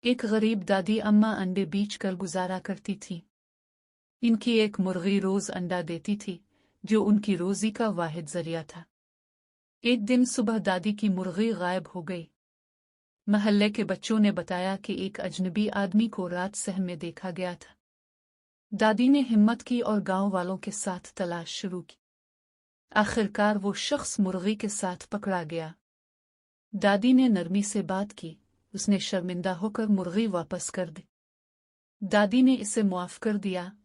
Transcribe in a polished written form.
एक गरीब दादी अम्मा अंडे बेच कर गुजारा करती थी। इनकी एक मुर्गी रोज अंडा देती थी, जो उनकी रोजी का वाहिद जरिया था। एक दिन सुबह दादी की मुर्गी गायब हो गई। महल्ले के बच्चों ने बताया कि एक अजनबी आदमी को रात सहम में देखा गया था। दादी ने हिम्मत की और गांव वालों के साथ तलाश शुरू की। आखिरकार वो शख्स मुर्गी के साथ पकड़ा गया। दादी ने नरमी से बात की। उसने शर्मिंदा होकर मुर्गी वापस कर दी। दादी ने इसे मुआफ कर दिया